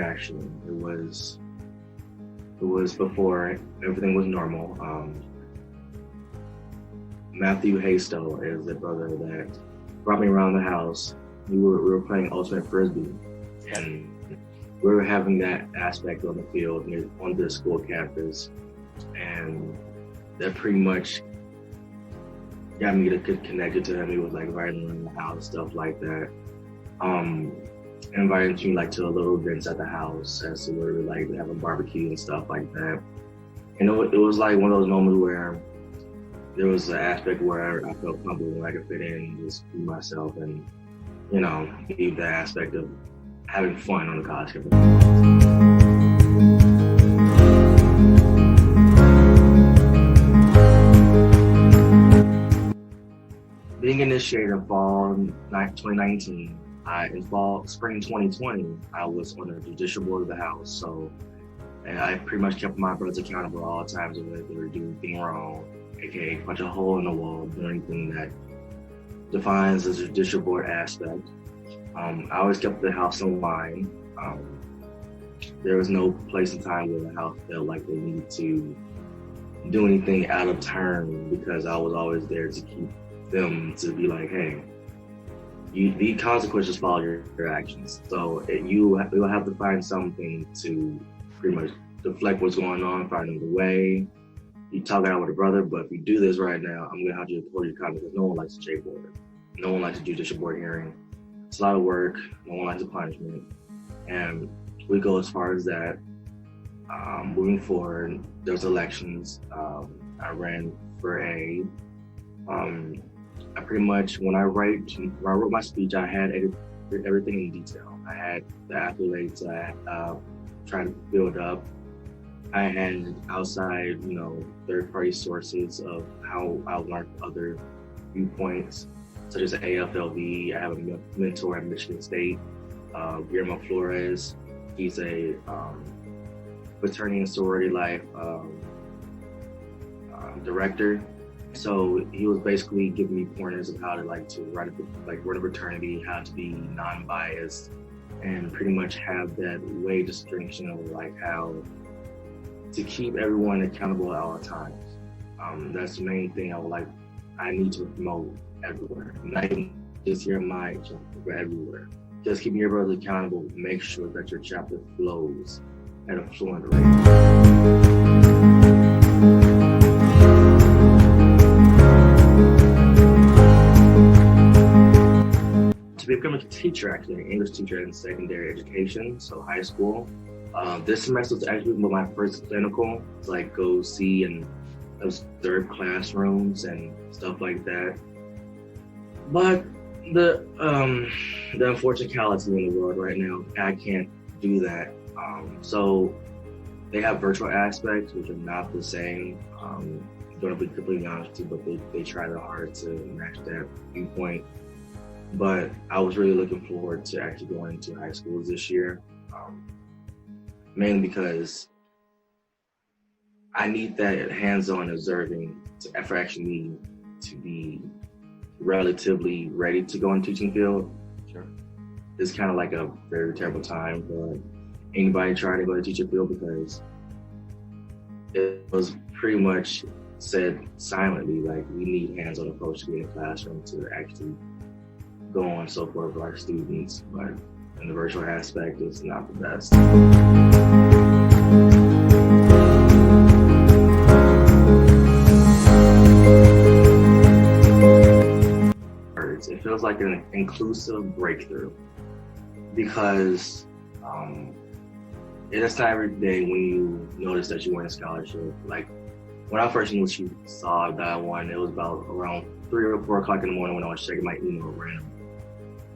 actually. It was before everything was normal. Matthew Haystow is the brother that brought me around the house. We were playing ultimate frisbee, and we were having that aspect on the field on the school campus, and that pretty much got me to get connected to him. He was like riding around the house, stuff like that. Invited me like to little events at the house, as to where we like having barbecue and stuff like that. And it was like one of those moments where there was an aspect where I felt comfortable when I could fit in and just be myself and, leave the aspect of having fun on the college campus. Being initiated in fall 2019, in spring 2020, I was on the judicial board of the house. So and I pretty much kept my brothers accountable all times of if they were doing anything wrong, aka punch a hole in the wall, doing anything that defines the judicial board aspect. I always kept the house in line. There was no place and time where the house felt like they needed to do anything out of turn, because I was always there to keep them to be like, hey, the consequences follow your actions. So you'll have to find something to pretty much deflect what's going on, find another way. You talk it out with a brother, but if you do this right now, I'm gonna have to hold you accountable, because no one likes a J board. No one likes a judicial board hearing. It's a lot of work. No one likes a punishment. And we go as far as that. Moving forward, there's elections. I ran for I pretty much, when I wrote my speech, I had everything in detail. I had the accolades I tried to build up. I had outside, third-party sources of how I learned other viewpoints, such as the AFLV. I have a mentor at Michigan State, Guillermo Flores. He's a fraternity and sorority life director. So he was basically giving me pointers of how to run a fraternity, how to be non-biased, and pretty much have that way distinction of how to keep everyone accountable at all times. That's the main thing I need to promote everywhere. Not even just here in my chapter, but everywhere. Just keeping your brothers accountable, make sure that your chapter flows at a fluent rate. To become a teacher, actually, an English teacher in secondary education, so high school. This semester was actually my first clinical, to go see and observe classrooms and stuff like that. But the unfortunality in the world right now, I can't do that. So they have virtual aspects, which are not the same. I'm gonna be completely honest with you, but they try their hard to match that viewpoint. But I was really looking forward to actually going to high schools this year, mainly because I need that hands-on observing for actually to be relatively ready to go in the teaching field. Sure. It's kind of like a very terrible time for anybody trying to go to the teaching field, because it was pretty much said silently, we need hands-on approach to be in the classroom to actually go on so forth with our students, but in the virtual aspect, it's not the best. It feels like an inclusive breakthrough, because it's not every day when you notice that you win a scholarship. When I first knew she saw that I won, it was about around 3 or 4 o'clock in the morning when I was checking my email randomly.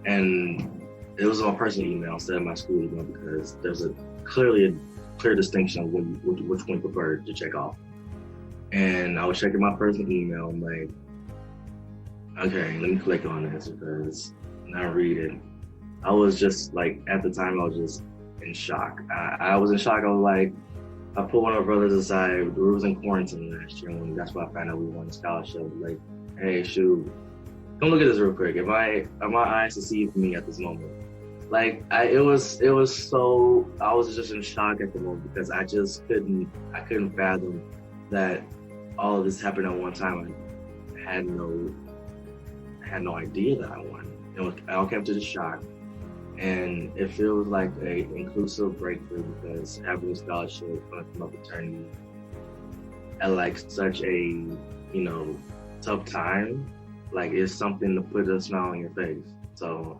And it was my personal email instead of my school email, because there's clear distinction of which one you prefer to check off. And I was checking my personal email. I'm like, okay, let me click on this, because when I read it, I was just at the time, I was just in shock. I was in shock. I was like, I pulled one of my brothers aside. We was in quarantine last year, and that's why I found out we won a scholarship. Hey, shoot, come look at this real quick. Am I eyes to see for me at this moment? It was so, I was just in shock at the moment because I couldn't fathom that all of this happened at one time. I had no idea that I won. I all came to the shock, and it feels like a inclusive breakthrough because having a scholarship from a fraternity at like such a, tough time, like it's something to put a smile on your face. So,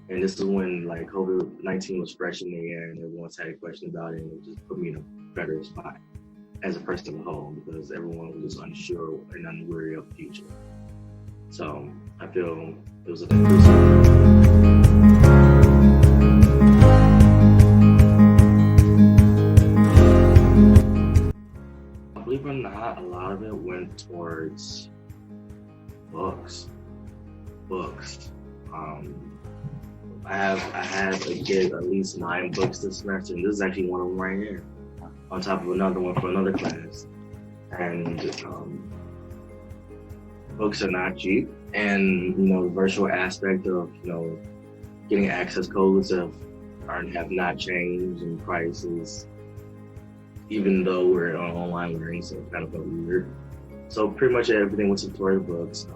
and this is when like COVID-19 was fresh in the air and everyone's had a question about it, and it just put me in a better spot as a person as a whole because everyone was just unsure and unwary of the future. So I feel it was a believe it or not, a lot of it went towards books. Books. I had to get at least 9 books this semester, and this is actually one of them right here, on top of another one for another class. And books are not cheap, and the virtual aspect of getting access codes have not changed, and prices, even though we're on online learning, so it kind of felt weird. So pretty much everything went towards books.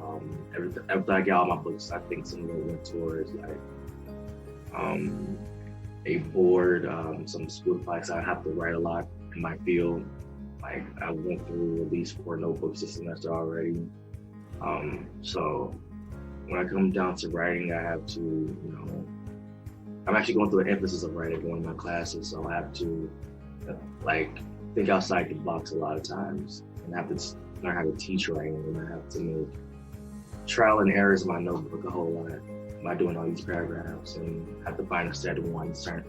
After I got all my books, I think some of it went towards like a board, some school supplies. I have to write a lot in my field. Like I went through at least 4 notebooks this semester already. So when I come down to writing, I have to, I'm actually going through an emphasis of writing going to my classes. So I have to like think outside the box a lot of times, and I have to learn how to teach writing, and I have to make trial and errors in my notebook a whole lot by doing all these paragraphs, and have to find a set of one certain